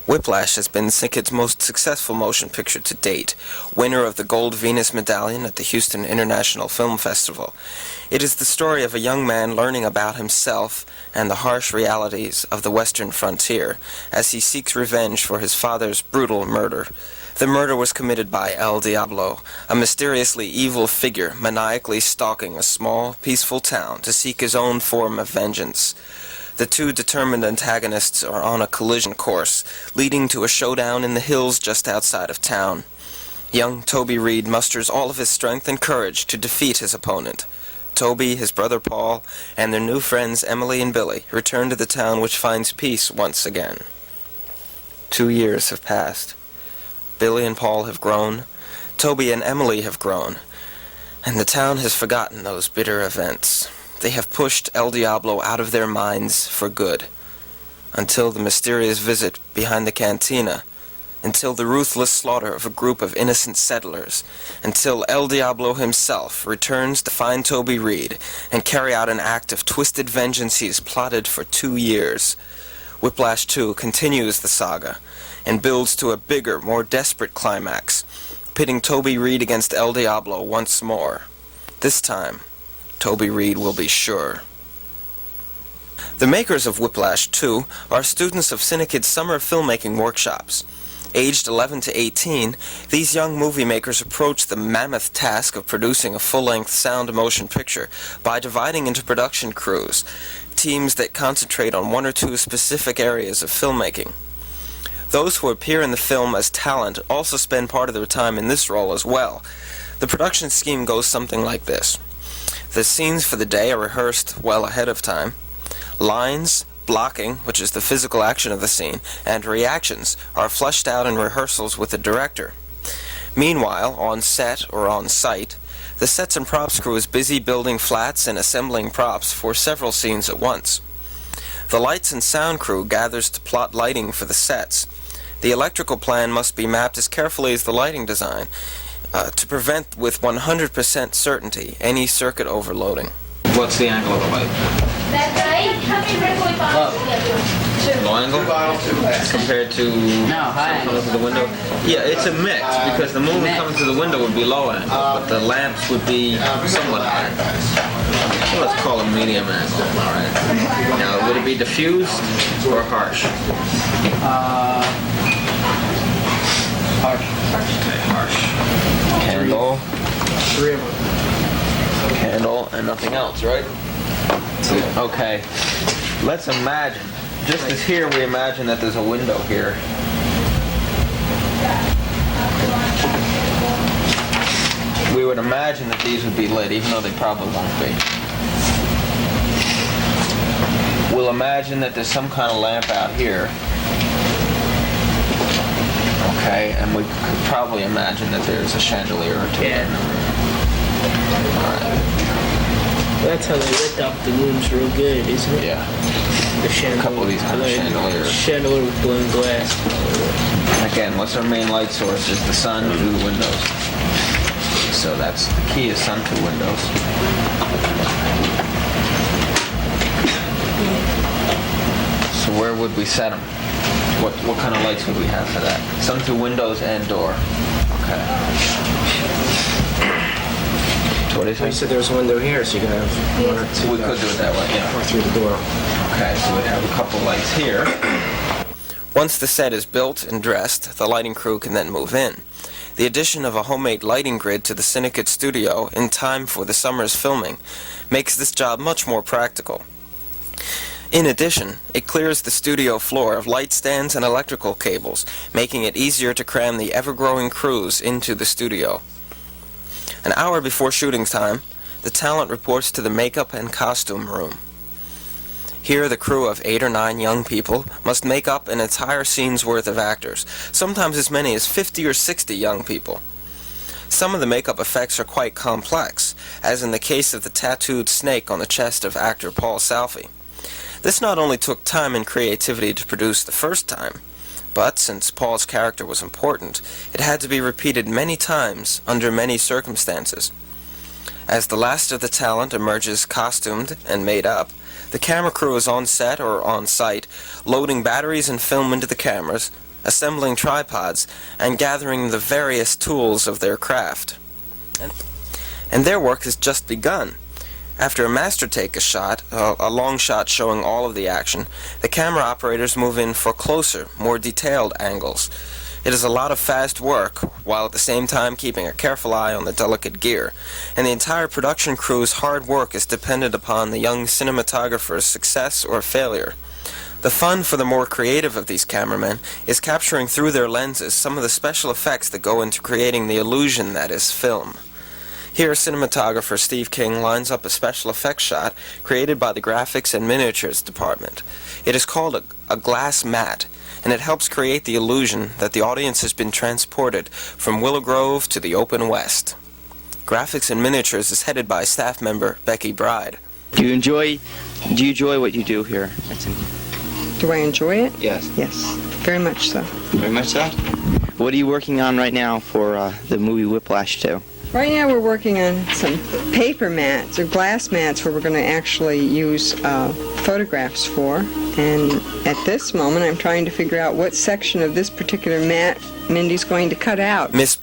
Whiplash has been Cinekyd's most successful motion picture to date, winner of the Gold Venus Medallion at the Houston International Film Festival. It is the story of a young man learning about himself and the harsh realities of the western frontier as he seeks revenge for his father's brutal murder. The murder was committed by El Diablo, a mysteriously evil figure maniacally stalking a small, peaceful town to seek his own form of vengeance. The two determined antagonists are on a collision course, leading to a showdown in the hills just outside of town. Young Toby Reed musters all of his strength and courage to defeat his opponent. Toby, his brother Paul, and their new friends Emily and Billy return to the town, which finds peace once again. 2 years have passed. Billy and Paul have grown, Toby and Emily have grown, and the town has forgotten those bitter events. They have pushed El Diablo out of their minds for good, until the mysterious visit behind the cantina, until the ruthless slaughter of a group of innocent settlers, until El Diablo himself returns to find Toby Reed and carry out an act of twisted vengeance he's plotted for 2 years. Whiplash 2 continues the saga and builds to a bigger, more desperate climax, pitting Toby Reed against El Diablo once more. This time, Toby Reed will be sure. The makers of Whiplash 2 are students of Cinekyd's summer filmmaking workshops. Aged 11 to 18, these young movie makers approach the mammoth task of producing a full-length sound motion picture by dividing into production crews, teams that concentrate on one or two specific areas of filmmaking. Those who appear in the film as talent also spend part of their time in this role as well. The production scheme goes something like this. The scenes for the day are rehearsed well ahead of time. Lines, blocking, which is the physical action of the scene, and reactions are fleshed out in rehearsals with the director. Meanwhile, on set or on site, the sets and props crew is busy building flats and assembling props for several scenes at once. The lights and sound crew gathers to plot lighting for the sets. The electrical plan must be mapped as carefully as the lighting design, to prevent with 100% certainty any circuit overloading. What's the angle of the light? Low angle? Compared to coming through the window? Yeah, it's a mix, because the moon coming through the window would be low angle, but the lamps would be somewhat high. So let's call it medium angle. Alright. Now, would it be diffused or harsh? Harsh. Okay, harsh. Candle. 3 of them. Candle and nothing else, right? Okay. Let's imagine, just as here we imagine that there's a window here. We would imagine that these would be lit, even though they probably won't be. We'll imagine that there's some kind of lamp out here. Okay, and we could probably imagine that there's a chandelier or two in the room. That's how they lit up the rooms real good, isn't it? Yeah. The chandelier. A couple of these kind of chandeliers. Chandelier with blown glass. Again, what's our main light source? Is the sun through the windows. So that's the key, is sun through windows. So where would we set them? What kind of lights would we have for that? Sun through windows and door. Okay. So what do you think? You said there was a window here, so you can have one or two. We could do it that way, yeah. Or through the door. Okay, so we'd have a couple lights here. Once the set is built and dressed, the lighting crew can then move in. The addition of a homemade lighting grid to the Cinekyd studio in time for the summer's filming makes this job much more practical. In addition, it clears the studio floor of light stands and electrical cables, making it easier to cram the ever-growing crews into the studio. An hour before shooting time, the talent reports to the makeup and costume room. Here, the crew of 8 or 9 young people must make up an entire scene's worth of actors, sometimes as many as 50 or 60 young people. Some of the makeup effects are quite complex, as in the case of the tattooed snake on the chest of actor Paul Salfi. This not only took time and creativity to produce the first time, but since Paul's character was important, it had to be repeated many times under many circumstances. As the last of the talent emerges costumed and made up, the camera crew is on set or on site, loading batteries and film into the cameras, assembling tripods, and gathering the various tools of their craft. And their work has just begun. After a master take a shot, a long shot showing all of the action, the camera operators move in for closer, more detailed angles. It is a lot of fast work, while at the same time keeping a careful eye on the delicate gear, and the entire production crew's hard work is dependent upon the young cinematographer's success or failure. The fun for the more creative of these cameramen is capturing through their lenses some of the special effects that go into creating the illusion that is film. Here, cinematographer Steve King lines up a special effects shot created by the Graphics and Miniatures department. It is called a glass mat, and it helps create the illusion that the audience has been transported from Willow Grove to the open West. Graphics and Miniatures is headed by staff member Becky Bride. Do you enjoy what you do here? Do I enjoy it? Yes. Yes, very much so. Very much so? What are you working on right now for the movie Whiplash 2? Right now we're working on some paper mats or glass mats where we're going to actually use photographs for. And at this moment I'm trying to figure out what section of this particular mat Mindy's going to cut out. Miss